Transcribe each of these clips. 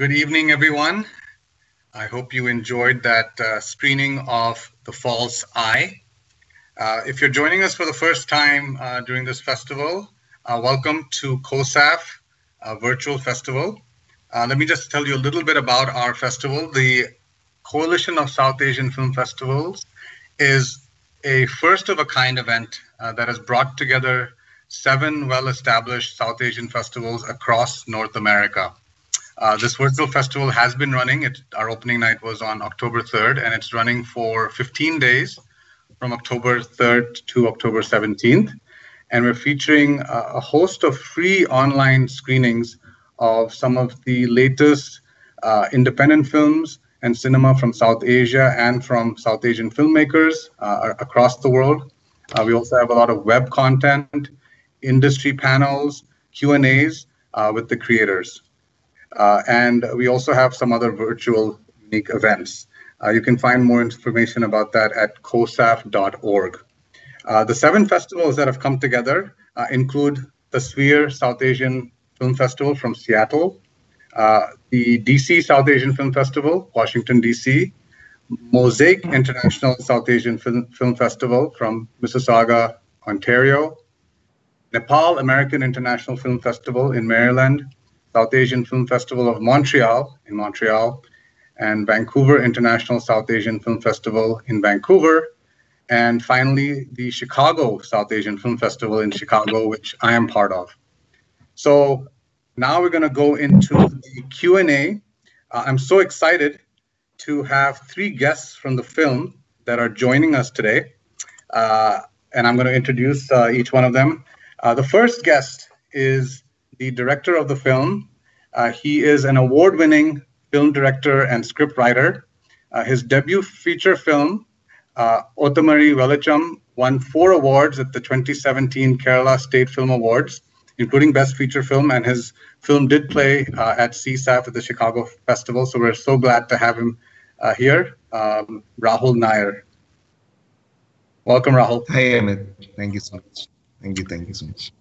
Good evening, everyone. I hope you enjoyed that screening of The False Eye. If you're joining us for the first time during this festival, welcome to CoSAFF Virtual Festival. Let me just tell you a little bit about our festival. The Coalition of South Asian Film Festivals is a first-of-a-kind event that has brought together 7 well-established South Asian festivals across North America. This virtual festival has been running. Our opening night was on October 3rd, and it's running for 15 days from October 3rd to October 17th. And we're featuring a host of free online screenings of some of the latest independent films and cinema from South Asia and from South Asian filmmakers across the world. We also have a lot of web content, industry panels, Q&As with the creators. And we also have some other virtual unique events. You can find more information about that at cosaff.org. The 7 festivals that have come together include the Sphere South Asian Film Festival from Seattle, the DC South Asian Film Festival, Washington, DC, Mosaic International South Asian Film Festival from Mississauga, Ontario, Nepal American International Film Festival in Maryland, South Asian Film Festival of Montreal in Montreal, and Vancouver International South Asian Film Festival in Vancouver, and finally the Chicago South Asian Film Festival in Chicago, which I am part of. So now we're going to go into the Q&A. I'm so excited to have 3 guests from the film that are joining us today, and I'm going to introduce each one of them. The first guest is the director of the film. He is an award-winning film director and script writer. His debut feature film, Othamari Velicham, won 4 awards at the 2017 Kerala State Film Awards, including Best Feature Film, and his film did play at CoSAFF at the Chicago Festival, so we're so glad to have him here. Rahul Nair. Welcome, Rahul. Hi, Amit. Thank you so much. Thank you so much.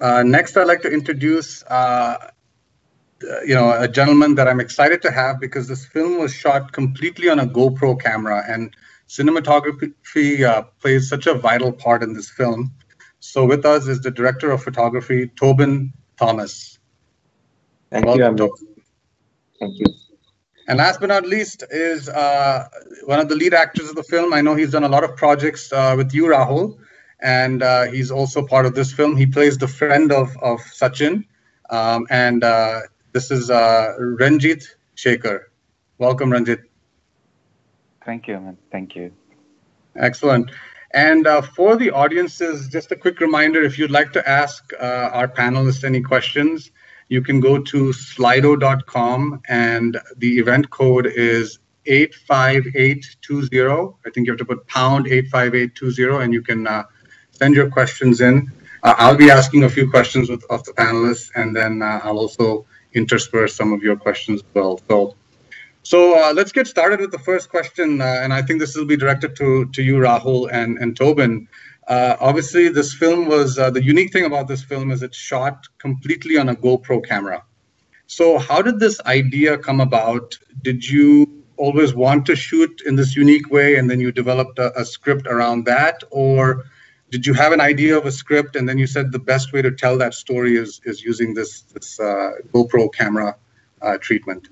Next, I'd like to introduce a gentleman that I'm excited to have because this film was shot completely on a GoPro camera, and cinematography plays such a vital part in this film. So with us is the director of photography, Tobin Thomas. Thank you, Amit. Thank you. And last but not least is one of the lead actors of the film. I know he's done a lot of projects with you, Rahul, and he's also part of this film. He plays the friend of Sachin, and this is Renjit Shekar. Welcome, Renjit. Thank you, Amit. Thank you. Excellent. And for the audiences, just a quick reminder, if you'd like to ask our panelists any questions, you can go to slido.com, and the event code is 85820. I think you have to put pound 85820, and you can send your questions in. I'll be asking a few questions of the panelists, and then I'll also intersperse some of your questions as well. So let's get started with the first question, and I think this will be directed to you, Rahul and Tobin. Obviously, this film was, the unique thing about this film is it's shot completely on a GoPro camera. So how did this idea come about? Did you always want to shoot in this unique way, and then you developed a script around that? Or did you have an idea of a script, and then you said the best way to tell that story is using this GoPro camera treatment?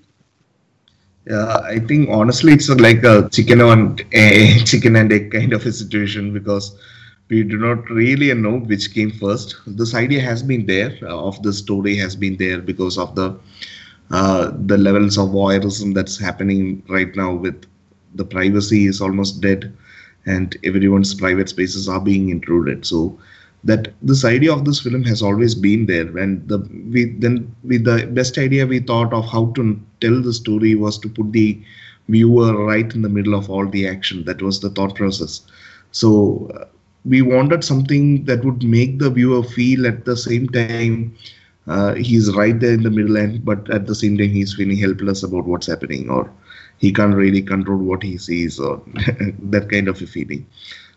Yeah, I think honestly it's like a chicken and egg kind of a situation, because we do not really know which came first. This idea has been there, of the story has been there because of the levels of voyeurism that's happening right now. With the privacy is almost dead, and everyone's private spaces are being intruded. So that this idea of this film has always been there, and with the best idea we thought of how to tell the story was to put the viewer right in the middle of all the action. That was the thought process. So we wanted something that would make the viewer feel at the same time he's right there in the middle end, but at the same time he's feeling helpless about what's happening, or he can't really control what he sees, or that kind of a feeling.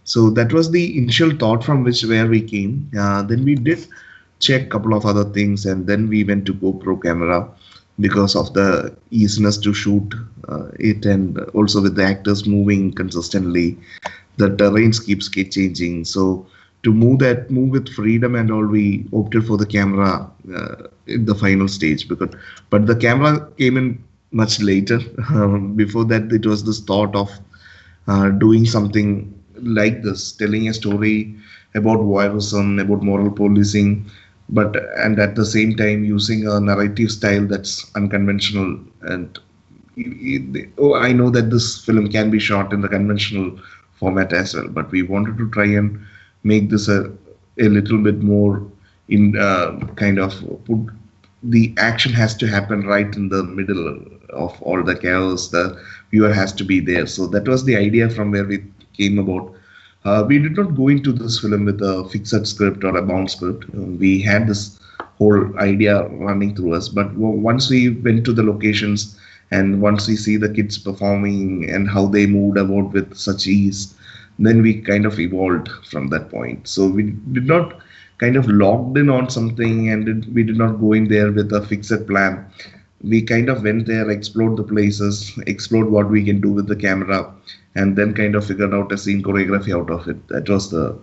So that was the initial thought from where we came. Then we did check a couple of other things, and then we went to GoPro Camera. because of the easiness to shoot it, and also with the actors moving consistently, the terrains keeps changing. So to move with freedom and all, we opted for the camera in the final stage. But the camera came in much later. Before that, it was this thought of doing something like this, telling a story about voyeurism, about moral policing, but and at the same time using a narrative style that's unconventional. And I know that this film can be shot in the conventional format as well, but we wanted to try and make this a little bit more in kind of put the action has to happen right in the middle of all the chaos. The viewer has to be there. So that was the idea from where we came about. We did not go into this film with a fixed script or a bound script. We had this whole idea running through us, but once we went to the locations and once we see the kids performing and how they moved about with such ease, then we kind of evolved from that point. So we did not kind of locked in on something, and we did not go in there with a fixed plan. We kind of went there, explored the places, explored what we can do with the camera, and then kind of figured out a scene choreography out of it. That was the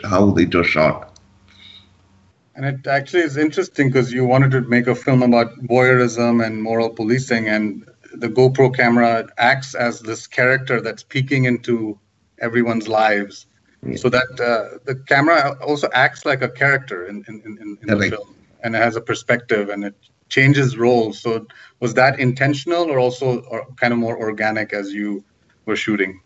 how it was shot. And it actually is interesting because you wanted to make a film about voyeurism and moral policing, and the GoPro camera acts as this character that's peeking into everyone's lives. Yeah. So that the camera also acts like a character in the film, and it has a perspective and it changes roles. So was that intentional or also kind of more organic as you were shooting?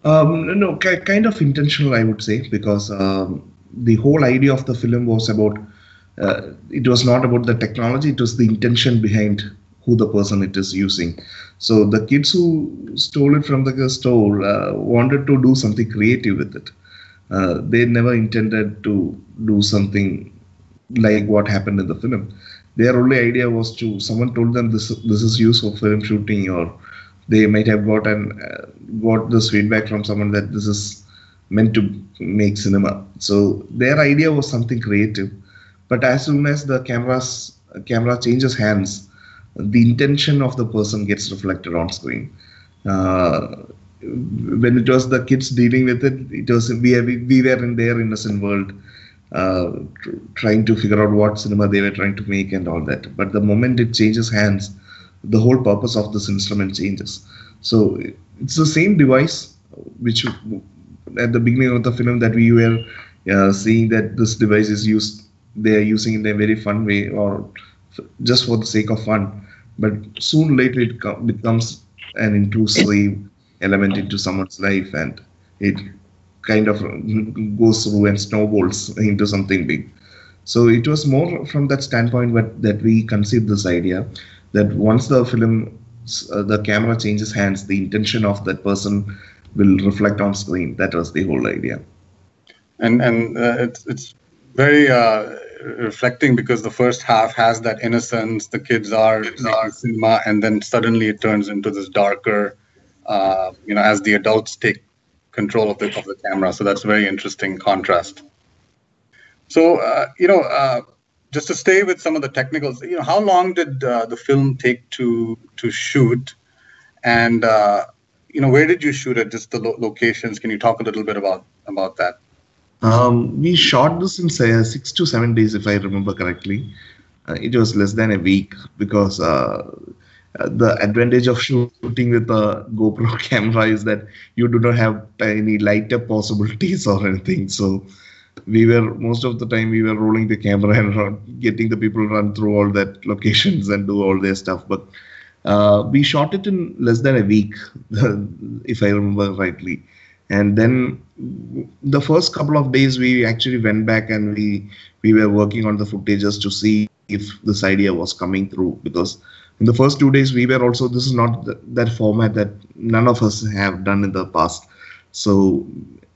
No, kind of intentional, I would say, because the whole idea of the film was about, it was not about the technology, it was the intention behind who the person it is using. So the kids who stole it from the store wanted to do something creative with it. They never intended to do something like what happened in the film. Their only idea was to, someone told them this is used for film shooting, or they might have got this feedback from someone that this is meant to make cinema. So their idea was something creative. But as soon as the camera changes hands, the intention of the person gets reflected on screen. When it was the kids dealing with it, it was we were in their innocent world, trying to figure out what cinema they were trying to make and all that. But the moment it changes hands, the whole purpose of this instrument changes. So it's the same device which at the beginning of the film that we were seeing that this device is used, they are using it in a very fun way or just for the sake of fun. But soon later it becomes an intrusive element into someone's life, and it kind of goes through and snowballs into something big. So it was more from that standpoint that we conceived this idea that once the film, the camera changes hands, the intention of that person will reflect on screen. That was the whole idea. And it's very reflecting, because the first half has that innocence, the kids are making cinema, and then suddenly it turns into this darker, as the adults take control of the camera. So that's a very interesting contrast. So, just to stay with some of the technicals, how long did the film take to shoot, and where did you shoot it? Just the locations. Can you talk a little bit about that? We shot this in 6 to 7 days, if I remember correctly. It was less than a week because the advantage of shooting with a GoPro camera is that you do not have any light-up possibilities or anything. So most of the time we were rolling the camera and getting the people run through all that locations and do all their stuff. But we shot it in less than a week, if I remember rightly. And then the first couple of days we actually went back and we were working on the footages to see if this idea was coming through, because in the first 2 days we were also, this is not that format that none of us have done in the past. So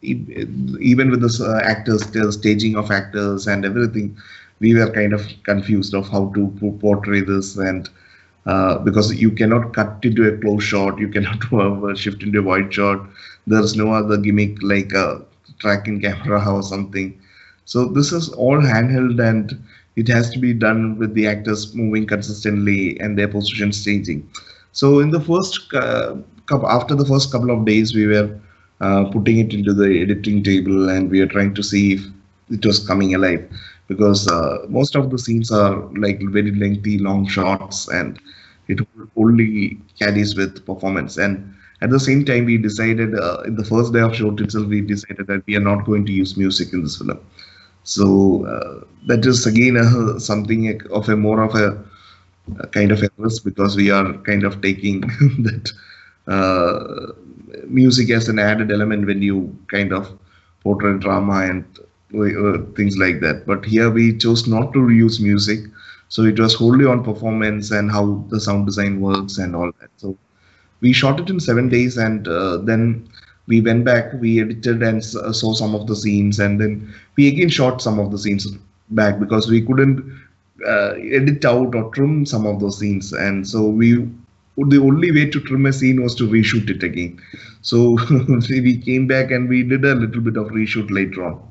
even with this actors, the staging of actors and everything, we were kind of confused of how to portray this, and because you cannot cut into a close shot, you cannot shift into a wide shot. There's no other gimmick like a tracking camera or something. So this is all handheld, and it has to be done with the actors moving consistently and their positions changing. So in the first after the first couple of days, we were putting it into the editing table, and we are trying to see if it was coming alive, because most of the scenes are like very lengthy, long shots, and it only carries with performance. And at the same time, we decided in the first day of shoot itself, we decided that we are not going to use music in this film. So that is again something of a more of a kind of a risk, because we are kind of taking that music as an added element when you kind of portray drama and things like that. But here we chose not to use music, so it was wholly on performance and how the sound design works and all that. So we shot it in 7 days, and then we went back, we edited and saw some of the scenes, and then we again shot some of the scenes back, because we couldn't edit out or trim some of those scenes. And so the only way to trim a scene was to reshoot it again. So we came back and we did a little bit of reshoot later on.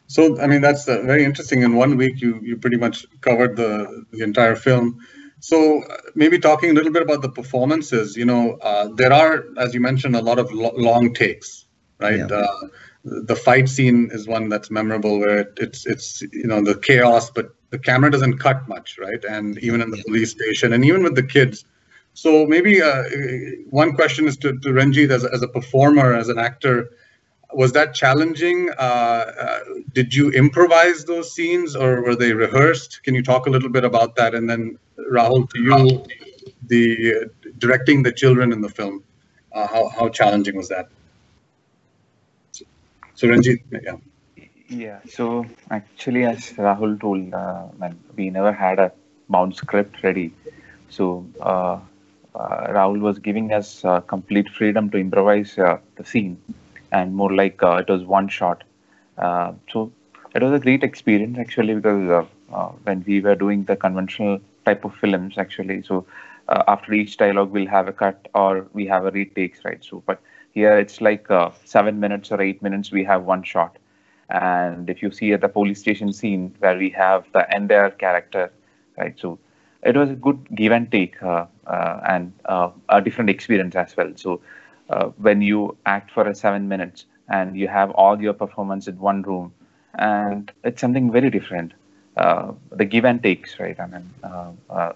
So, I mean, that's very interesting. In 1 week, you pretty much covered the entire film. So maybe talking a little bit about the performances, there are, as you mentioned, a lot of long takes, right? Yeah. The fight scene is one that's memorable, where it's the chaos, but the camera doesn't cut much, right? And even in the police station, and even with the kids. So maybe one question is to Renjit, as a performer, as an actor, was that challenging? Did you improvise those scenes, or were they rehearsed? Can you talk a little bit about that? And then Rahul, to you, the directing the children in the film, how challenging was that? So Renjit, yeah. Yeah, so actually, as Rahul told, we never had a bound script ready. So Rahul was giving us complete freedom to improvise the scene, and more like it was one shot. So it was a great experience, actually, because when we were doing the conventional type of films, actually, so after each dialogue we'll have a cut, or we have a retakes, right? So but here it's like 7 minutes or 8 minutes we have one shot. And if you see at the police station scene where we have the entire character, right? So it was a good give and take, and a different experience as well. So when you act for 7 minutes and you have all your performance in one room, and it's something very different. The give and takes, right? I mean,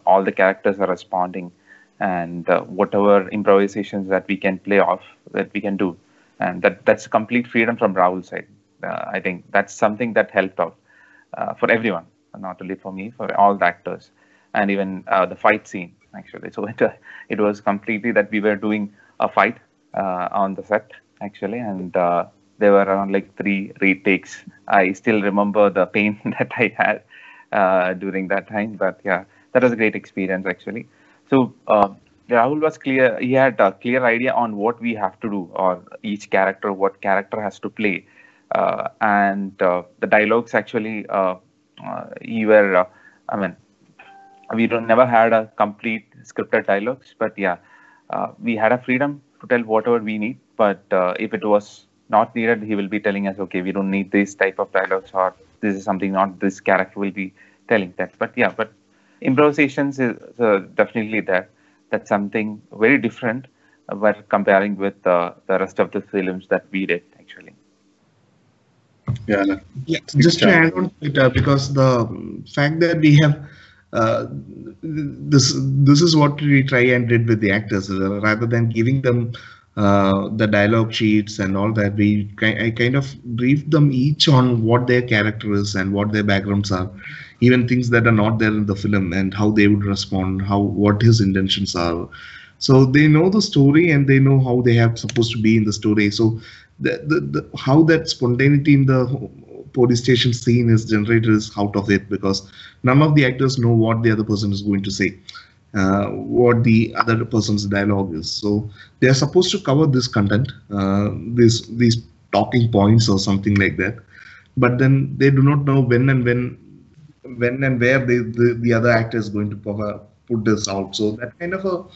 all the characters are responding, and whatever improvisations that we can play off, that we can do, and that's complete freedom from Rahul's side. I think that's something that helped out for everyone, not only for me, for all the actors, and even the fight scene, actually. So it was completely that we were doing a fight on the set, actually, and there were around like 3 retakes. I still remember the pain that I had during that time, but yeah, that was a great experience, actually. So Rahul was clear; he had a clear idea on what we have to do, or each character, what character has to play. And the dialogues, actually, I mean, we never had a complete scripted dialogues, but yeah, we had a freedom to tell whatever we need. But if it was not needed, he will be telling us, okay, we don't need this type of dialogues, or this is something not this character will be telling that. But yeah, but improvisations is definitely there. That's something very different when comparing with the rest of the films that we did, actually. Yeah. Just to add on to it, because the fact that we have this is what we try and did with the actors, rather than giving them the dialogue sheets and all that. I kind of briefed them each on what their character is and what their backgrounds are, even things that are not there in the film, and how they would respond, what his intentions are. So they know the story, and they know how they have supposed to be in the story. So how that spontaneity in the police station scene is generated is out of it, because none of the actors know what the other person is going to say, what the other person's dialogue is. So they are supposed to cover this content, these talking points or something like that, but then they do not know when and where the other actor is going to put this out. So that kind of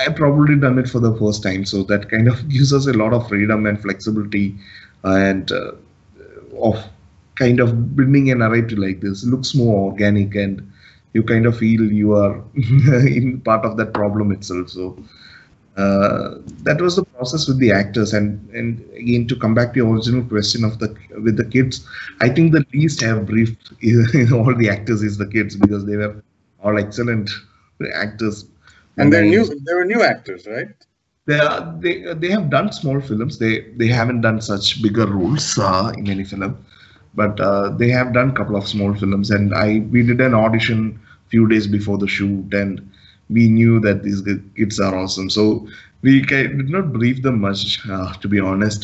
I've probably done it for the first time, so that kind of gives us a lot of freedom and flexibility, and of kind of building a narrative like this looks more organic, and you kind of feel you are in part of that problem itself. So that was the process with the actors. And again, to come back to your original question of with the kids, I think the least I have briefed all the actors is the kids, because they were all excellent actors. And they were new actors, right? They have done small films. They haven't done such bigger roles in any film, but they have done a couple of small films. And we did an audition few days before the shoot, and we knew that these kids are awesome. So we did not brief them much, to be honest.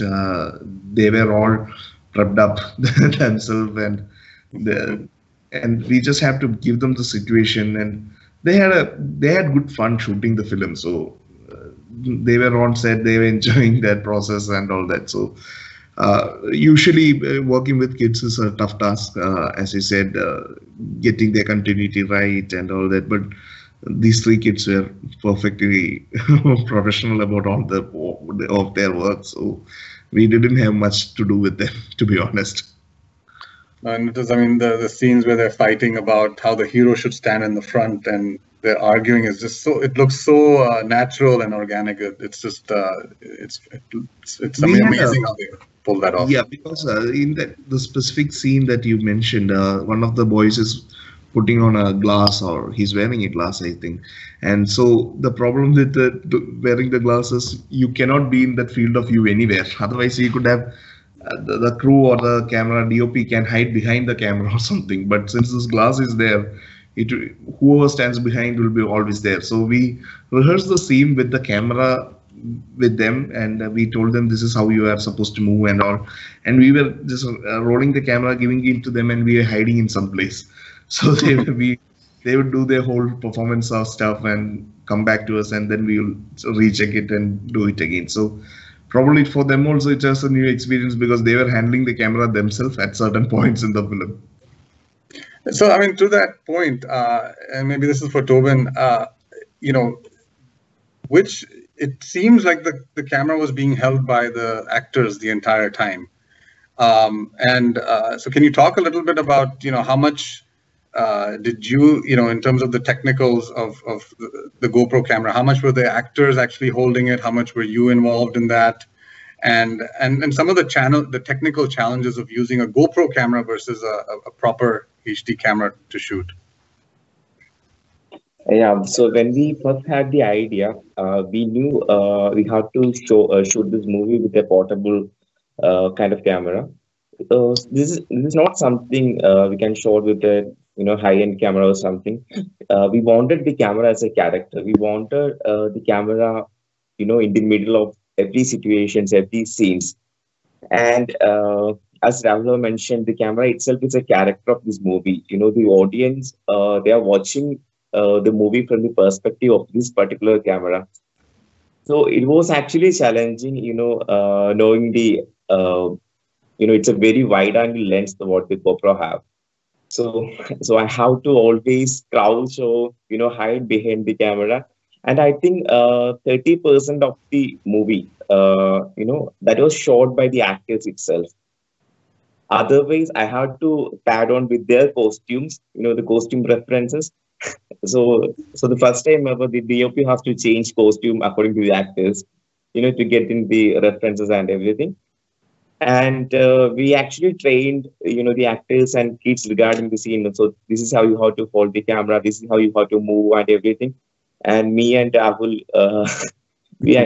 They were all prepped up themselves, and we just have to give them the situation. And they had good fun shooting the film. So they were on set, they were enjoying that process and all that. So usually working with kids is a tough task, as you said, getting their continuity right and all that. But these three kids were perfectly professional about all of their work. So we didn't have much to do with them, to be honest. And it was, I mean, the scenes where they're fighting about how the hero should stand in the front and they're arguing is just so, it looks so natural and organic. It's just, it's amazing how they pull that off. Yeah, because in the specific scene that you mentioned, one of the boys is putting on a glass, or he's wearing a glass, I think. And so the problem with wearing the glasses, you cannot be in that field of view anywhere. Otherwise, you could have the crew or the camera DOP can hide behind the camera or something. But since this glass is there, whoever stands behind will be always there. So we rehearsed the scene with the camera with them, and we told them this is how you are supposed to move and all. And we were just rolling the camera, giving it to them, and we were hiding in some place. So they would do their whole performance of stuff and come back to us, and then we will recheck it and do it again. So probably for them also it's just a new experience, because they were handling the camera themselves at certain points in the film. So I mean, to that point, and maybe this is for Tobin, you know, which it seems like the camera was being held by the actors the entire time. So can you talk a little bit about, you know, how much did you, you know, in terms of the technicals of the GoPro camera, how much were the actors actually holding it? How much were you involved in that? And some of the technical challenges of using a GoPro camera versus a proper HD camera to shoot. Yeah, so when we first had the idea, we knew we had to shoot this movie with a portable kind of camera. This is not something we can shoot with a high-end camera or something. We wanted the camera as a character. We wanted the camera, in the middle of every situations, every scenes. And as Rahul mentioned, the camera itself is a character of this movie. The audience, they are watching the movie from the perspective of this particular camera. So it was actually challenging, knowing the, it's a very wide angle lens what the GoPro have. So I have to always crouch or, hide behind the camera. And I think 30% of the movie, that was shot by the actors itself. Otherwise, I had to pad on with their costumes, the costume references. So the first time ever, the DOP has to change costume according to the actors, to get in the references and everything. And we actually trained, the actors and kids regarding the scene. So this is how you have to hold the camera. This is how you have to move and everything. And me and Rahul, we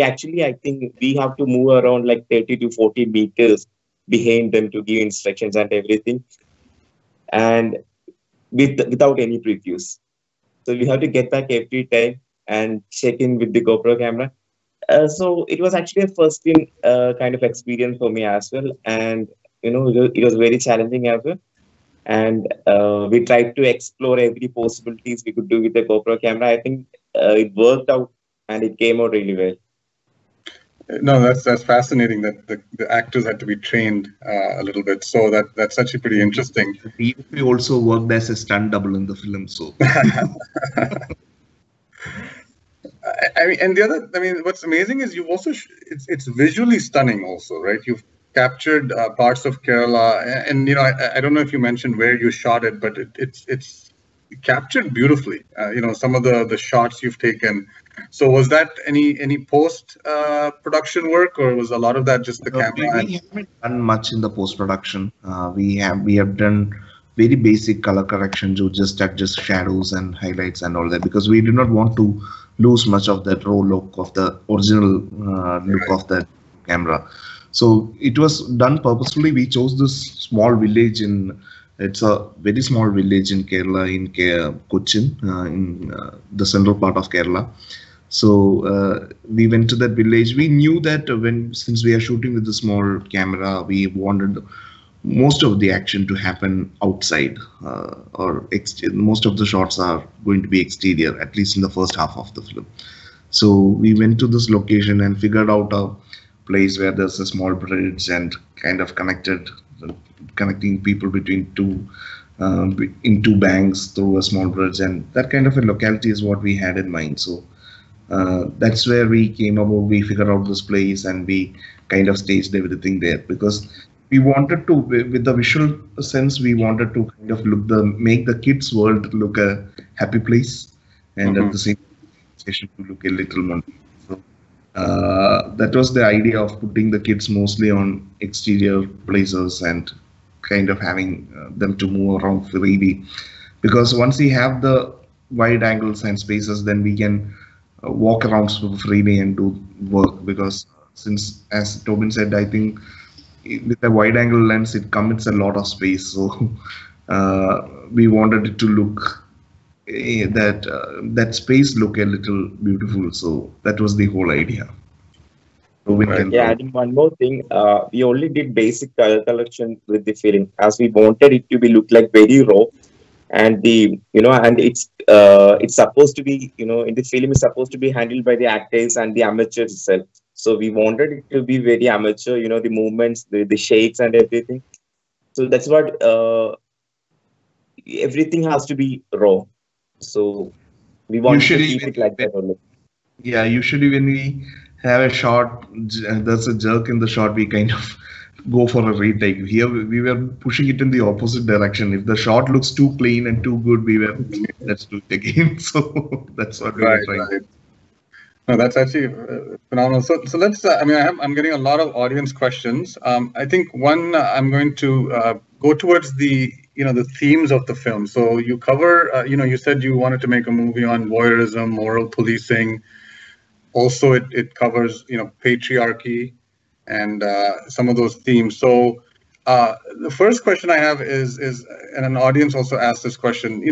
actually, I think we have to move around like 30 to 40 meters behind them to give instructions and everything. And without any previews. So we have to get back every time and check in with the GoPro camera. So it was actually a first kind of experience for me as well. And, it was very challenging as well. And we tried to explore every possibilities we could do with the GoPro camera. I think it worked out and it came out really well. No, that's fascinating that the actors had to be trained a little bit. So that's actually pretty interesting. He also worked as a stunt double in the film. So. I mean, and what's amazing is you've also it's visually stunning also, right? captured parts of Kerala, and I don't know if you mentioned where you shot it, but it's captured beautifully. Some of the shots you've taken. So was that any post production work, or was a lot of that just the camera? We haven't done much in the post production. We have done very basic color correction to just adjust shadows and highlights and all that, because we do not want to lose much of that raw look of the original look of that camera. So it was done purposefully. We chose this small village it's a very small village in Kerala, in Cochin, in the central part of Kerala. So we went to that village. We knew that since we are shooting with a small camera, we wanted most of the action to happen outside, or most of the shots are going to be exterior, at least in the first half of the film. So we went to this location and figured out a place where there's a small bridge and kind of connecting people between two banks through a small bridge, and that kind of a locality is what we had in mind. So that's where we came about. We figured out this place and we kind of staged everything there, because we wanted to, with the visual sense, we wanted to kind of make the kids' world look a happy place, and at the same time to look a little more. So that was the idea of putting the kids mostly on exterior places and kind of having them to move around freely, because once we have the wide angles and spaces, then we can walk around freely and do work. Because since, as Tobin said, I think with a wide angle lens it commits a lot of space, so we wanted it to look that space look a little beautiful. So that was the whole idea. Adding one more thing, we only did basic color collection with the film, as we wanted it to be look like very raw, and it's supposed to be, in the film is supposed to be handled by the actors and the amateurs itself. So we wanted it to be very amateur, the movements, the shakes and everything. So that's what everything has to be raw. So we want to keep it like that only. Yeah, usually when we have a shot, there's a jerk in the shot, we kind of go for a retake. Here we were pushing it in the opposite direction. If the shot looks too clean and too good, let's do it again. So that's what we were trying. Right. No, that's actually phenomenal. So let's. I'm getting a lot of audience questions. I think one, I'm going to go towards the themes of the film. So you cover. You said you wanted to make a movie on voyeurism, moral policing. Also, it covers patriarchy and some of those themes. So the first question I have is, and an audience also asked this question.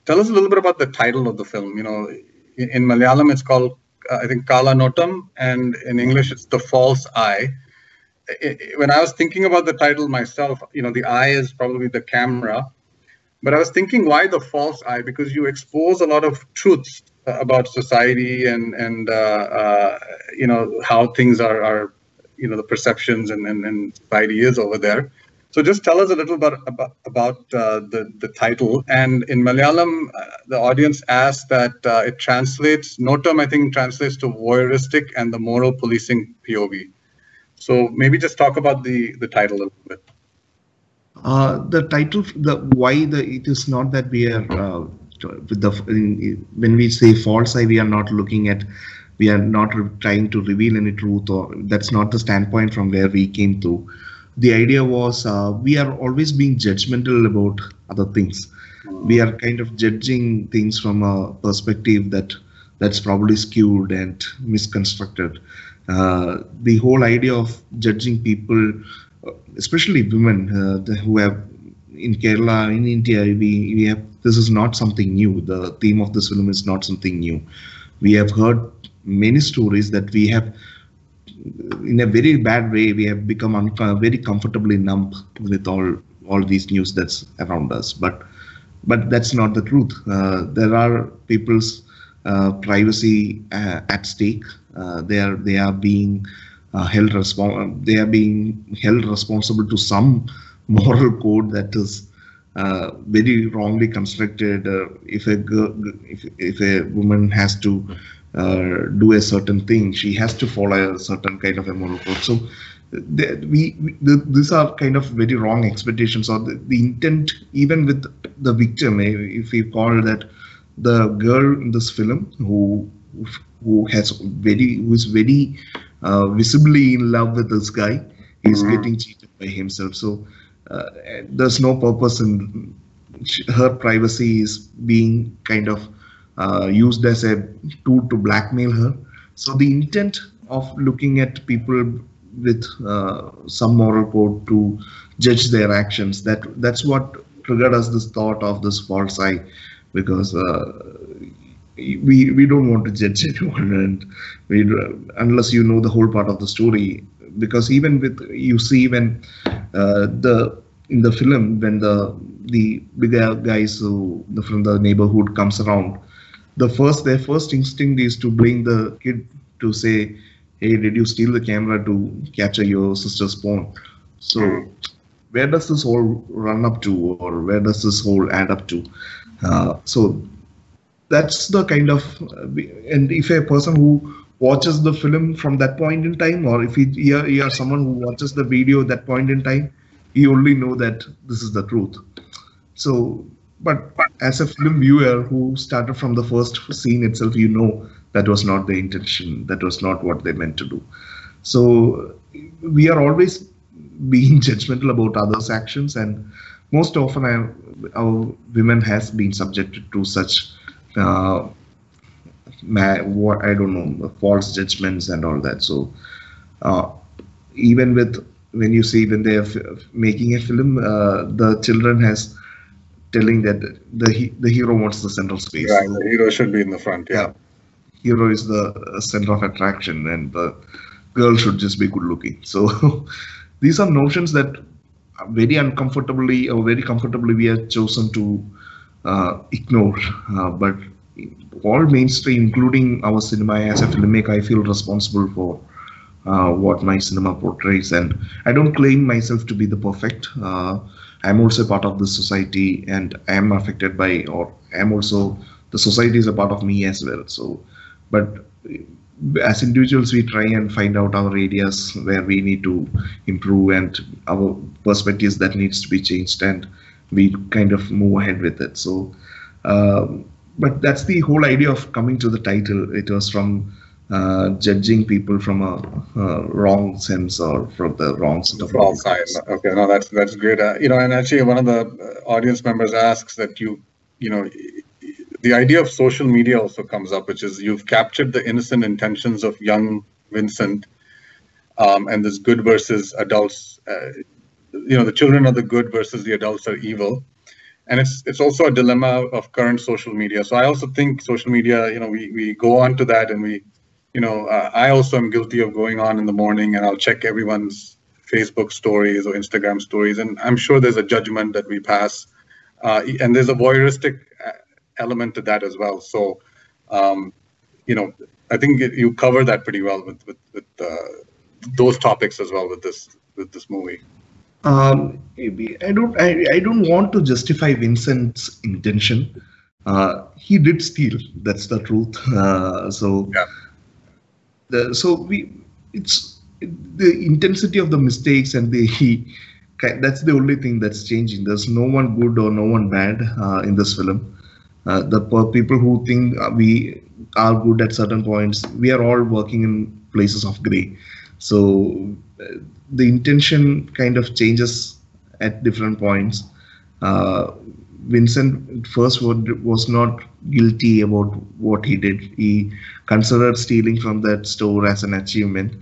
Tell us a little bit about the title of the film. In Malayalam it's called, I think, Kala Notam, and in English it's The False Eye. When I was thinking about the title myself, the eye is probably the camera, but I was thinking, why the false eye? Because you expose a lot of truths about society and how things are the perceptions and society is over there. So just tell us a little bit about the title. And in Malayalam, the audience asked that it translates, Notam, I think, translates to voyeuristic and the moral policing POV. So maybe just talk about the title a little bit. The title, it is not that we are, when we say false eye, we are not trying to reveal any truth, or that's not the standpoint from where we came to. The idea was we are always being judgmental about other things. We are kind of judging things from a perspective that's probably skewed and misconstructed. The whole idea of judging people, especially women who have, in Kerala, in India, we have, this is not something new. The theme of this film is not something new. We have heard many stories that we have, in a very bad way, we have become very comfortably numb with all these news that's around us. But that's not the truth. There are people's privacy at stake. They are being held responsible to some moral code that is very wrongly constructed. If a woman has to do a certain thing, she has to follow a certain kind of a moral code. So these are kind of very wrong expectations, or the intent, even with the victim, if we call that the girl in this film who is very visibly in love with this guy, is getting cheated by himself. So there's no purpose in her privacy is being kind of used as a tool to blackmail her. So the intent of looking at people with some moral code to judge their actions, that's what triggered us this thought of this false eye, because we don't want to judge anyone, and unless you know the whole part of the story. Because even with, you see, when in the film, when the bigger guys from the neighborhood comes around, their first instinct is to blame the kid, to say, hey, did you steal the camera to capture your sister's porn? So where does this all run up to, or where does this all add up to? So that's the kind of, and if a person who watches the film from that point in time, or if you are someone who watches the video at that point in time, you only know that this is the truth. So, but as a film viewer who started from the first scene itself, you know that was not the intention, that was not what they meant to do. So we are always being judgmental about others' actions, and most often our women has been subjected to such what I don't know, false judgments and all that. So even with, when you see when they are making a film, the children has telling that the hero wants the central space. Right, the hero should be in the front. Yeah. Hero is the center of attraction, and the girl should just be good looking. So these are notions that very uncomfortably or very comfortably we have chosen to ignore. But all mainstream, including our cinema, as a filmmaker, I feel responsible for what my cinema portrays, and I don't claim myself to be the perfect. I'm also part of the society, and I am affected by, or I'm also, the society is a part of me as well. So, but as individuals, we try and find out our areas where we need to improve and our perspectives that needs to be changed, and we kind of move ahead with it. So, but that's the whole idea of coming to the title. It was from judging people from a wrong sense, or from the wrong set of false side. Okay, no, that's great. And actually, one of the audience members asks that the idea of social media also comes up, which is you've captured the innocent intentions of young Vincent, and this good versus adults. The children are the good versus the adults are evil, and it's also a dilemma of current social media. So I also think social media, we go on to that, and we. I also am guilty of going on in the morning and I'll check everyone's Facebook stories or Instagram stories, and I'm sure there's a judgment that we pass, and there's a voyeuristic element to that as well. So, I think you cover that pretty well with those topics as well with this movie. Maybe I don't want to justify Vincent's intention. He did steal. That's the truth. So. Yeah. It's the intensity of the mistakes, and that's the only thing that's changing. There's no one good or no one bad in this film. The people who think we are good at certain points, we are all working in places of gray. So the intention kind of changes at different points. Vincent first was not guilty about what he did. He considered stealing from that store as an achievement.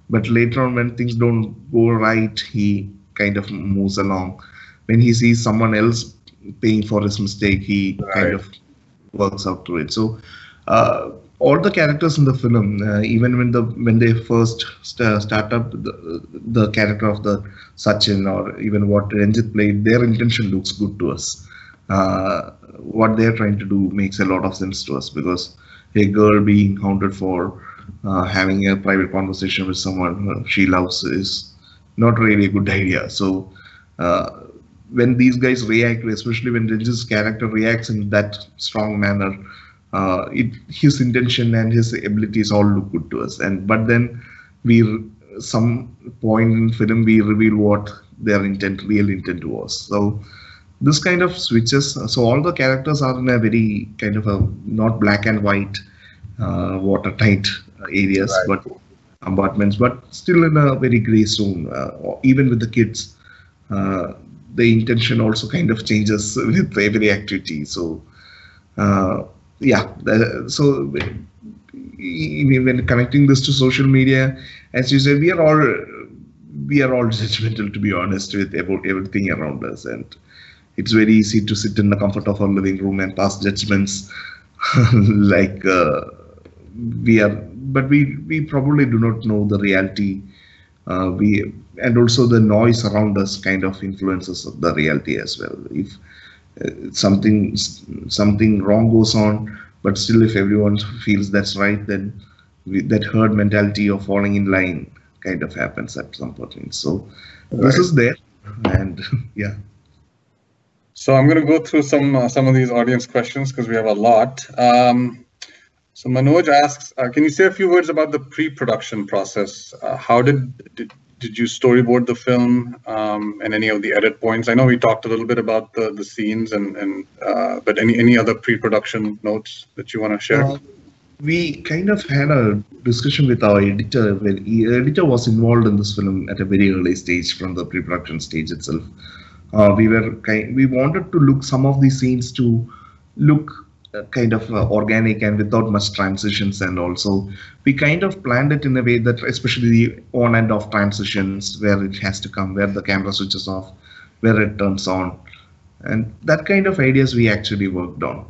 But later on, when things don't go right, he kind of moves along. When he sees someone else paying for his mistake, he kind of works out to it. So all the characters in the film, even when they first start up, the character of the Sachin, or even what Renjit played, their intention looks good to us. What they're trying to do makes a lot of sense to us, because a girl being hounded for having a private conversation with someone she loves is not really a good idea. So when these guys react, especially when Renjit's character reacts in that strong manner, his intention and his abilities all look good to us. But then we some point in film we reveal what their real intent was. So this kind of switches. So all the characters are in a very kind of a not black and white, watertight areas, Right. but compartments, but still in a very gray zone. Even with the kids, the intention also kind of changes with every activity. So yeah, so when connecting this to social media, as you said, we are all judgmental, to be honest, with about everything around us, and it's very easy to sit in the comfort of our living room and pass judgments like we are, but we probably do not know the reality. We and also the noise around us kind of influences the reality as well. If something wrong goes on, but still if everyone feels that's right, then that herd mentality of falling in line kind of happens at some point. So this is there, and yeah. So I'm going to go through some of these audience questions because we have a lot. So Manoj asks, can you say a few words about the pre-production process? How did you storyboard the film and any of the edit points? I know we talked a little bit about the scenes but any other pre-production notes that you want to share? We kind of had a discussion with our editor. Well, the editor was involved in this film at a very early stage, from the pre-production stage itself. We wanted to look some of these scenes to look kind of organic and without much transitions, and also we kind of planned it in a way that, especially the on and off transitions, where it has to come, where the camera switches off, where it turns on, and that kind of ideas we actually worked on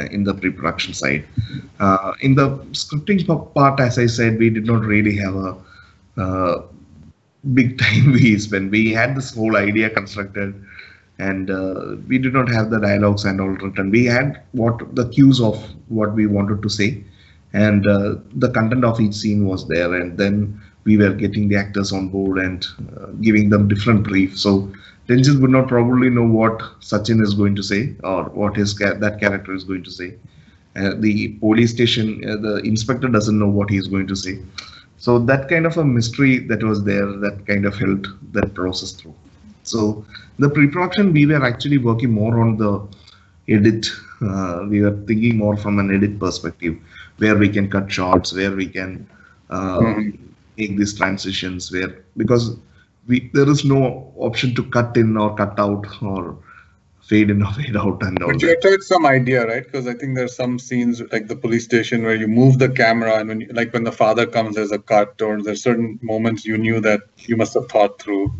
in the pre-production side. In the scripting part, as I said, we did not really have a big time we spent. We had this whole idea constructed, and we did not have the dialogues and all written. We had the cues of what we wanted to say, and the content of each scene was there, and then we were getting the actors on board and giving them different briefs. So Renjit would not probably know what Sachin is going to say or what that character is going to say. The police station, the inspector doesn't know what he is going to say. So that kind of a mystery that was there, that kind of helped that process through. So the pre-production, we were actually working more on the edit. We were thinking more from an edit perspective, where we can cut shots, where we can make these transitions, because there is no option to cut in or cut out or fade in or fade out and all. But you had some idea, right? Because I think there's some scenes like the police station where you move the camera, and when the father comes, there's a cut, or there's certain moments you knew that you must have thought through.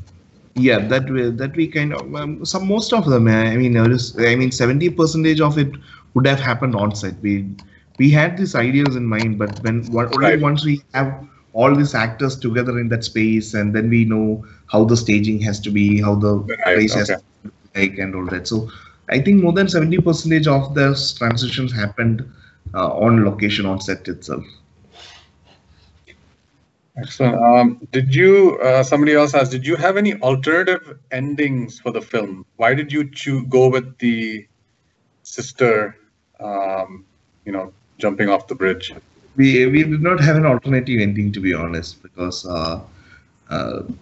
Yeah, that we kind of most of them. I mean, 70% of it would have happened on set. We had these ideas in mind, but once we have all these actors together in that space, and then we know how the staging has to be, how the place has to be like, and all that. So I think more than 70% of those transitions happened on location, on set itself. Excellent. Did you? Somebody else asked, did you have any alternative endings for the film? Why did you go with the sister, jumping off the bridge? We did not have an alternative ending, to be honest, because I'm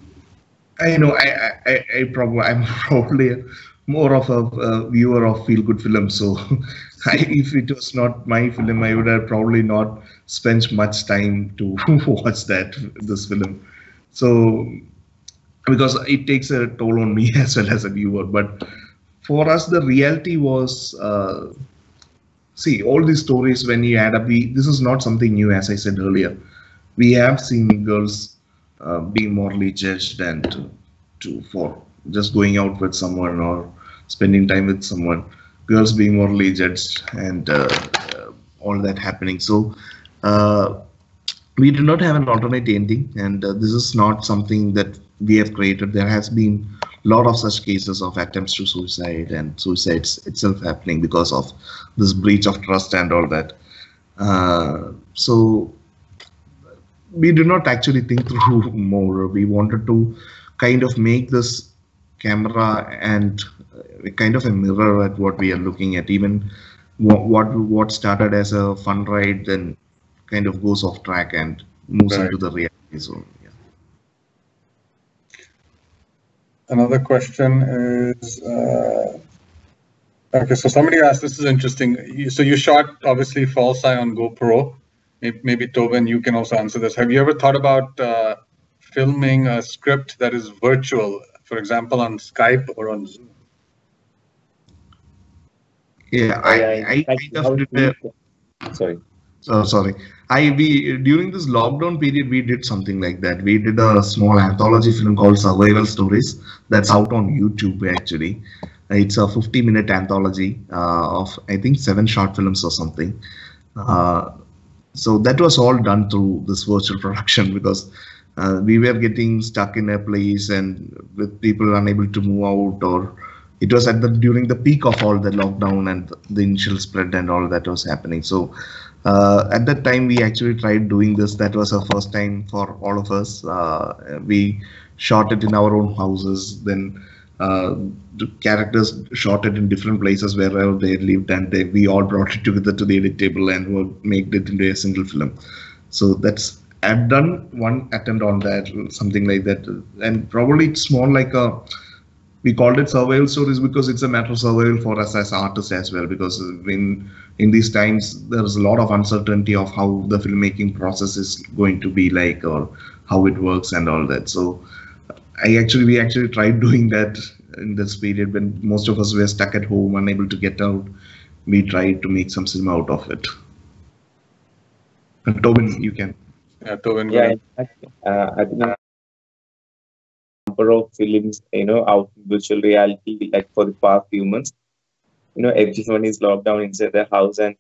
probably more of a viewer of feel-good films. So if it was not my film, I would have probably not spent much time to watch this film. So because it takes a toll on me as well as a viewer. But for us, the reality was, see, all these stories, when you add up, this is not something new, as I said earlier. We have seen girls being morally judged and for just going out with someone or spending time with someone, girls being morally judged and all that happening. So we do not have an alternate ending, and this is not something that we have created. There has been a lot of such cases of attempts to suicide and suicides itself happening because of this breach of trust and all that. So we did not actually think through more. We wanted to kind of make this camera and kind of a mirror at what we are looking at. Even what started as a fun ride then kind of goes off track and moves into the reality zone. Yeah. Another question is, okay, so somebody asked, this is interesting. So you shot obviously False Eye on GoPro. Maybe Tobin, you can also answer this. Have you ever thought about filming a script that is virtual, for example, on Skype or on Zoom? Yeah, I kind of did sorry. Sorry. We during this lockdown period we did something like that. We did a small anthology film called Survival Stories that's out on YouTube actually. It's a 50-minute anthology of I think 7 short films or something. So that was all done through this virtual production because we were getting stuck in a place and with people unable to move out, or it was at the during the peak of all the lockdown and the initial spread and all that was happening. So at that time we actually tried doing this. That was our first time for all of us. We shot it in our own houses. Then the characters shot it in different places wherever they lived, and we all brought it together to the edit table and made it into a single film. So that's I've done one attempt on that, something like that, and probably it's more like a. We called it survival stories because it's a matter of survival for us as artists as well. Because in these times there's a lot of uncertainty of how the filmmaking process is going to be like or how it works and all that. So we actually tried doing that in this period when most of us were stuck at home, unable to get out. We tried to make some cinema out of it. And Tobin, you can. Yeah, Tobin. Yeah, I think number of films, out in virtual reality, like for the past few months, everyone is locked down inside their house, and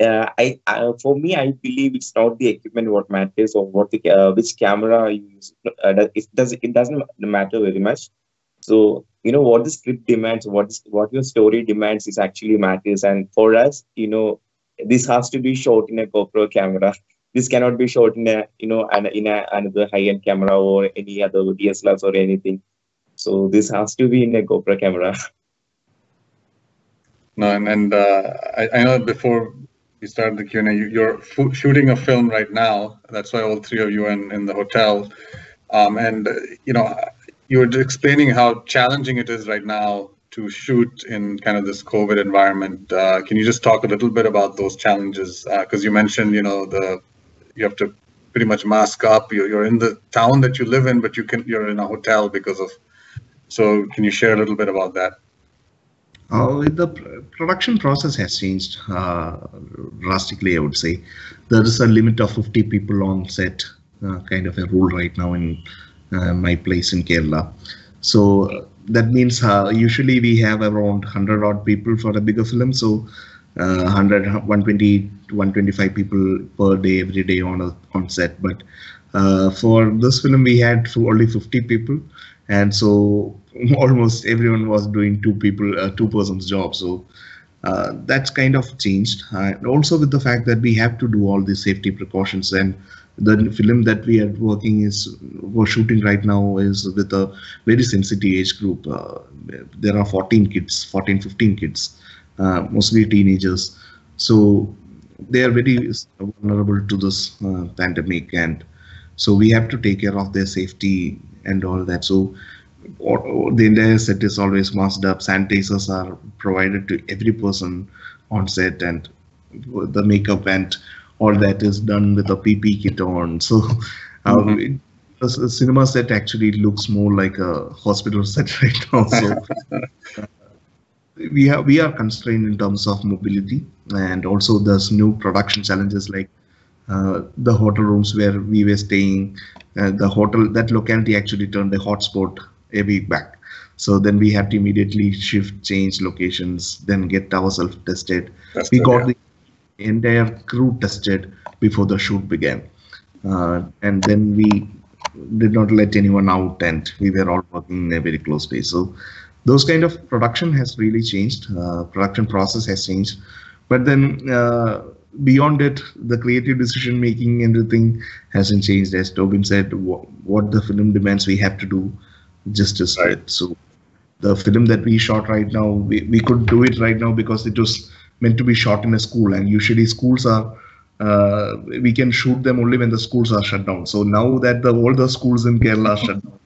I for me, I believe it's not the equipment what matters or what the which camera you use. It doesn't matter very much. So what the script demands, what your story demands is actually matters. And for us, this has to be shot in a GoPro camera. This cannot be shot in a another high-end camera or any other DSLRs or anything. So this has to be in a GoPro camera. No, and I know before we started the Q&A, you're shooting a film right now. That's why all 3 of you are in the hotel. And you were explaining how challenging it is right now to shoot in kind of this COVID environment. Can you just talk a little bit about those challenges? Because you mentioned, you have to pretty much mask up. You're in the town that you live in, but you're in a hotel because of. So can you share a little bit about that? The production process has changed drastically, I would say. There is a limit of 50 people on set, kind of a rule right now in my place in Kerala. So that means usually we have around 100 odd people for a bigger film. So 100, 120, 125 people per day, every day on set. But for this film, we had only 50 people. And so almost everyone was doing two persons job. So that's kind of changed. And also with the fact that we have to do all these safety precautions, and the film that we are we're shooting right now is with a very sensitive age group. There are 14, 15 kids, mostly teenagers. So they are very vulnerable to this pandemic, and so we have to take care of their safety and all that. So the entire set is always masked up. Sanitizers are provided to every person on set, and the makeup and all that is done with a PP kit on. So the cinema set actually looks more like a hospital set right now. So we are constrained in terms of mobility, and also there's new production challenges like the hotel rooms where we were staying. That locality actually turned a hotspot a week back. So then we had to immediately change locations, then get ourselves tested. We got the entire crew tested before the shoot began. And then we did not let anyone out, and we were all working in a very close space. So those kind of production has really changed. Production process has changed. But then beyond it, the creative decision making, everything hasn't changed. As Tobin said, what the film demands, we have to do justice to it. So the film that we shot right now, we could do it right now because it was meant to be shot in a school, and usually schools are we can shoot them only when the schools are shut down. So now that all the schools in Kerala are shut down,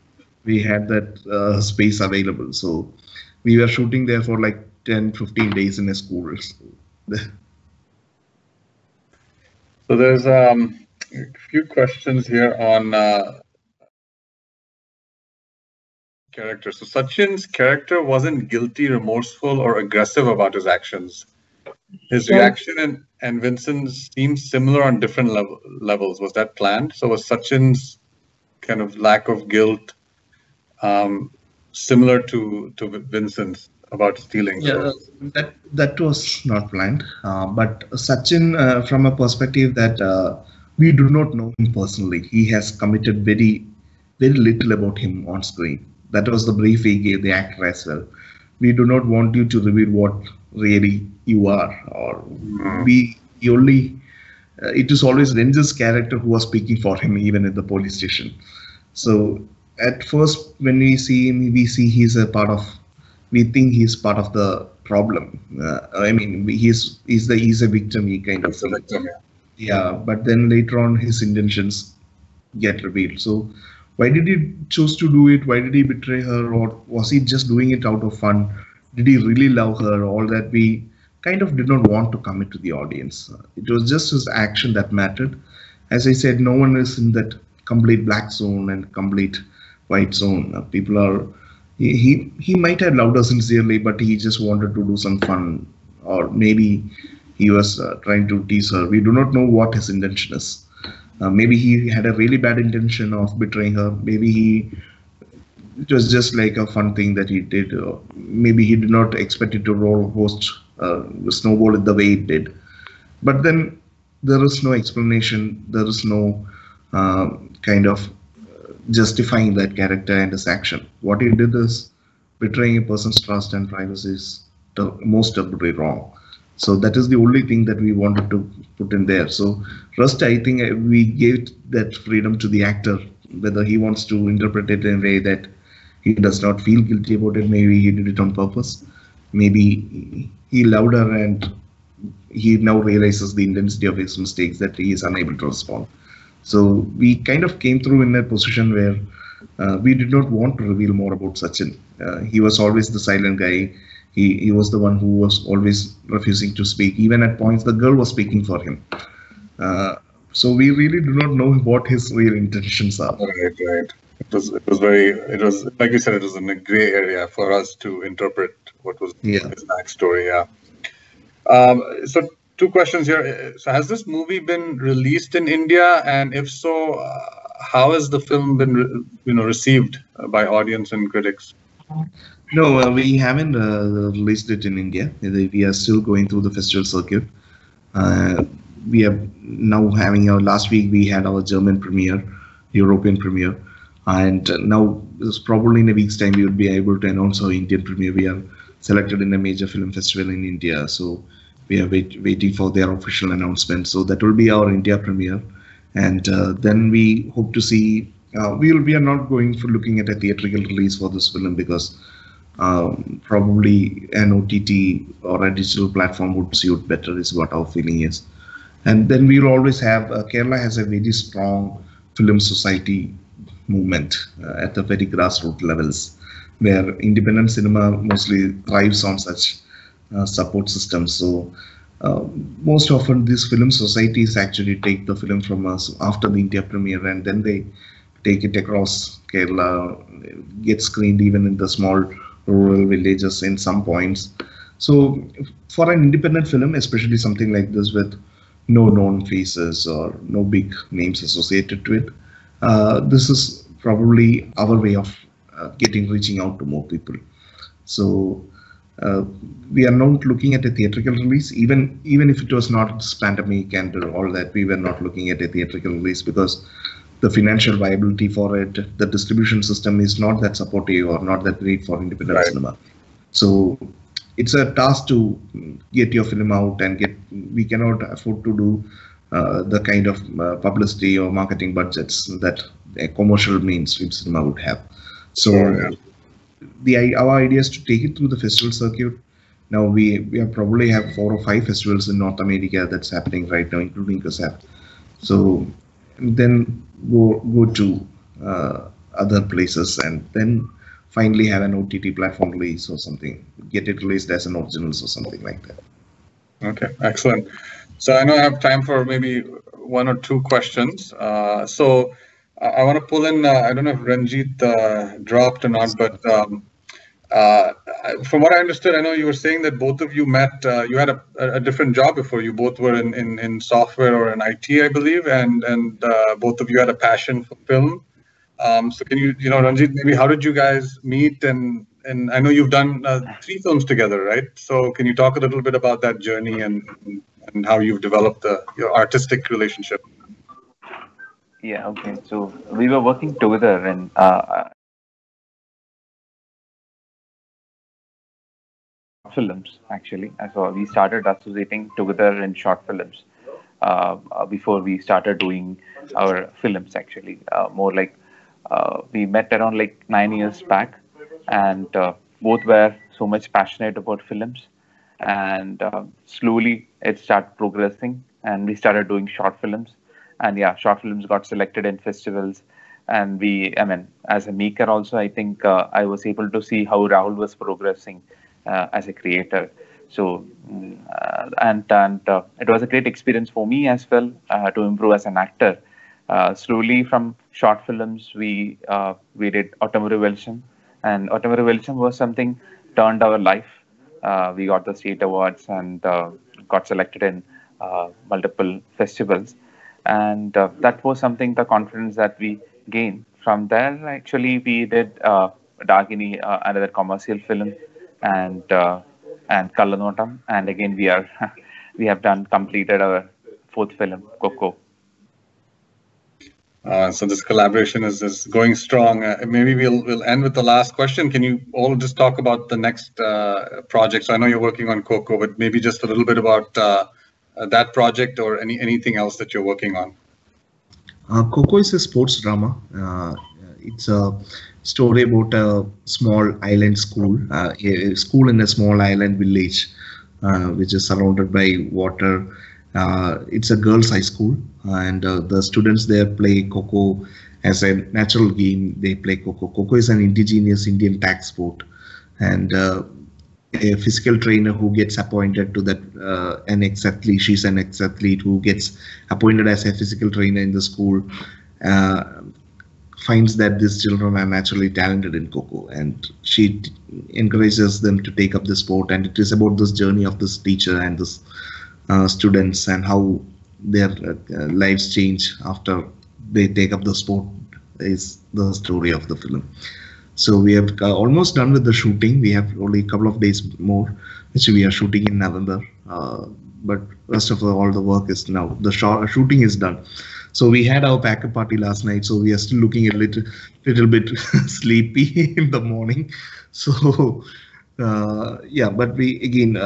we had that space available. So we were shooting there for like 10-15 days in a school. So there's a few questions here on character. So Sachin's character wasn't guilty, remorseful, or aggressive about his actions. His reaction and Vincent's seemed similar on different levels. Was that planned? So was Sachin's kind of lack of guilt similar to Vincent's about stealing? Yeah, that was not planned. But Sachin, from a perspective that we do not know him personally, he has committed very little about him on screen. That was the brief he gave the actor as well. We do not want you to reveal what really you are, or we only. It is always Renjit's character who was speaking for him, even at the police station. So at first, when we see him, we see he's a part of. We think he's part of the problem. I mean, he's a victim. He kind of. Yeah, but then later on, his intentions get revealed. So why did he choose to do it? Why did he betray her? Or was he just doing it out of fun? Did he really love her? All that we kind of did not want to commit to the audience. It was just his action that mattered. As I said, no one is in that complete black zone and complete white zone. People are, he might have loved her sincerely, but he just wanted to do some fun, or maybe he was trying to tease her. We do not know what his intention is. Maybe he had a really bad intention of betraying her. Maybe it was just like a fun thing that he did. Maybe he did not expect it to snowball it the way it did. But then there is no explanation. There is no kind of justifying that character and his action. What he did is betraying a person's trust and privacy is the most terribly wrong. So that is the only thing that we wanted to put in there. So rest, I think we gave that freedom to the actor, whether he wants to interpret it in a way that he does not feel guilty about it. Maybe he did it on purpose. Maybe he loved her and he now realizes the intensity of his mistakes that he is unable to respond. So we kind of came through in a position where we did not want to reveal more about Sachin. He was always the silent guy. He was the one who was always refusing to speak. Even at points, the girl was speaking for him. So we really do not know what his real intentions are. Right. It was like you said, it was in a gray area for us to interpret what was his backstory. Yeah. So two questions here. So has this movie been released in India, and if so, how has the film been received by audience and critics? No, we haven't released it in India. We are still going through the festival circuit. We are now having last week we had our German premiere, European premiere, and now probably in a week's time we would be able to announce our Indian premiere. We are selected in a major film festival in India, so we are waiting for their official announcement. So that will be our India premiere, and then we hope to see. We are not going for looking at a theatrical release for this film because probably an OTT or a digital platform would suit better is what our feeling is. And then we'll always have, Kerala has a very strong film society movement at the very grassroots levels, where independent cinema mostly thrives on such support systems. So most often these film societies actually take the film from us after the India premiere, and then they take it across Kerala, get screened even in the small rural villages in some points. So for an independent film, especially something like this with no known faces or no big names associated to it, this is probably our way of reaching out to more people. So we are not looking at a theatrical release, even if it was not this pandemic and all that. We were not looking at a theatrical release because the financial viability for it, the distribution system is not that supportive or not that great for independent cinema. So it's a task to get your film out and we cannot afford to do the kind of publicity or marketing budgets that a commercial mainstream cinema would have. So our idea is to take it through the festival circuit. Now we probably have 4 or 5 festivals in North America that's happening right now, including CoSAFF. So then go to other places, and then finally have an OTT platform release or something, get it released as an originals or something like that. Okay, excellent. So I know I have time for maybe one or two questions. So I want to pull in, I don't know if Renjit dropped or not, but from what I understood, I know you were saying that both of you met, you had a different job before. You both were in software or in IT, I believe, and both of you had a passion for film. So can you know, Ranjit, maybe how did you guys meet? And I know you've done 3 films together, right? So can you talk a little bit about that journey and how you've developed your artistic relationship? Yeah, okay. So we were working together in films actually. So we started associating together in short films before we started doing our films actually. More like we met around like 9 years back, and both were so much passionate about films, and slowly it started progressing, and we started doing short films, and yeah, short films got selected in festivals. And I mean, as a maker also, I think I was able to see how Rahul was progressing as a creator. So, and it was a great experience for me as well to improve as an actor. Slowly from short films, we did Automotive Welsham, and Automotive Welsham was something turned our life. We got the state awards and got selected in multiple festivals, and that was something, the confidence that we gained from there. Actually, we did Dagini, another commercial film, and Kalanotam, and again we are we have done completed our 4th film, Coco. So this collaboration is going strong. Maybe we'll end with the last question. Can you all just talk about the next project? So I know you're working on Coco, but maybe just a little bit about that project or anything else that you're working on. Coco is a sports drama. It's a story about a small island school, a school in a small island village, which is surrounded by water. It's a girls' high school, and the students there play Coco as a natural game. They play Coco. Coco is an indigenous Indian tag sport, and a physical trainer who gets appointed to that she's an ex-athlete who gets appointed as a physical trainer in the school, finds that these children are naturally talented in Coco, and she encourages them to take up the sport. And it is about this journey of this teacher and this students and how their lives change after they take up the sport is the story of the film. So we have almost done with the shooting. We have only a couple of days more, which we are shooting in November. But rest of all the work is now, the shooting is done. So we had our pack-up party last night, so we are still looking a little bit sleepy in the morning. So yeah, but we again,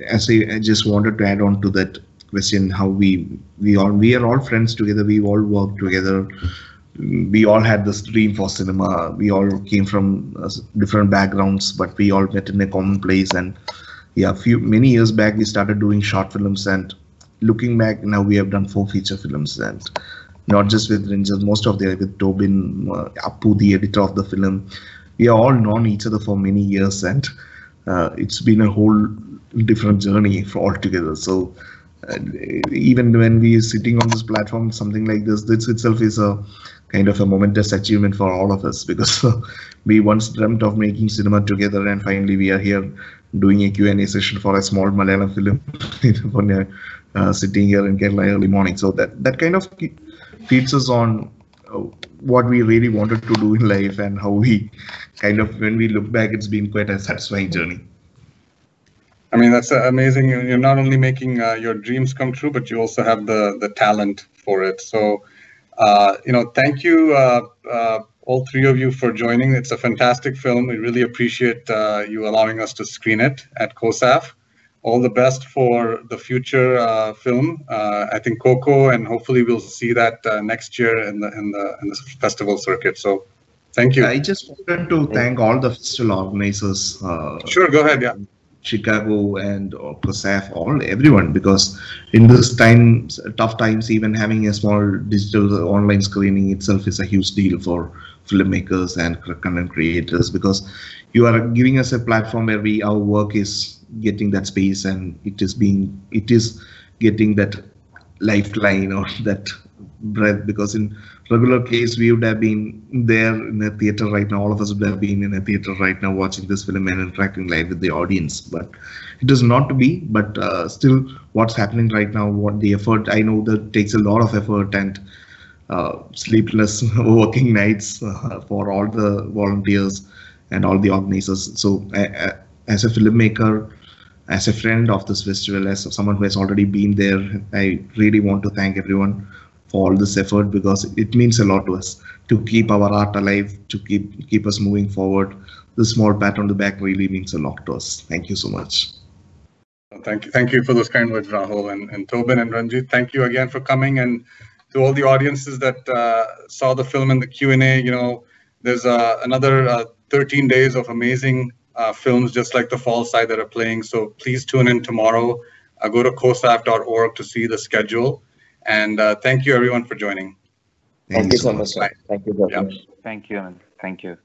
as I just wanted to add on to that question, how we are all friends together. We all work together. We all had this dream for cinema. We all came from different backgrounds, but we all met in a common place. And yeah, many years back we started doing short films, and looking back now we have done 4 feature films, and not just with Renjit, most of them with Tobin, Appu, the editor of the film. We have all known each other for many years, and it's been a whole different journey for all together. So even when we are sitting on this platform, something like this itself is a kind of a momentous achievement for all of us, because we once dreamt of making cinema together, and finally we are here doing a Q&A session for a small Malayalam film sitting here in Kerala early morning. So that kind of feeds us on what we really wanted to do in life, and how we kind of, when we look back, it's been quite a satisfying journey. I mean, that's amazing. You're not only making your dreams come true, but you also have the talent for it. So, thank you, all 3 of you, for joining. It's a fantastic film. We really appreciate you allowing us to screen it at CoSAFF. All the best for the future film. I think Coco, and hopefully we'll see that next year in the festival circuit. So, thank you. I just wanted to thank all the festival organizers. Sure, go ahead. Yeah. Chicago and CoSAFF, everyone, because in this times, tough times, even having a small digital online screening itself is a huge deal for filmmakers and content creators, because you are giving us a platform where our work is getting that space, and it is getting that lifeline or that breath, because in regular case we would have been there in a theater right now, all of us would have been in a theater right now watching this film and interacting live with the audience, but it is not to be. But still, what's happening right now, what the effort, I know that takes a lot of effort and sleepless working nights for all the volunteers and all the organizers. So as a filmmaker, as a friend of this festival, as someone who has already been there, I really want to thank everyone for all this effort, because it means a lot to us to keep our art alive, to keep us moving forward. This small pat on the back really means a lot to us. Thank you so much. Thank you for those kind words, Rahul, and Tobin and Renjit. Thank you again for coming, and to all the audiences that saw the film and the Q&A. There's another 13 days of amazing films just like The False Eye that are playing. So please tune in tomorrow. Go to CoSAFF.org to see the schedule. And thank you everyone for joining. Thank you so much. Thank you. Yeah. Thank you, Aman. Thank you.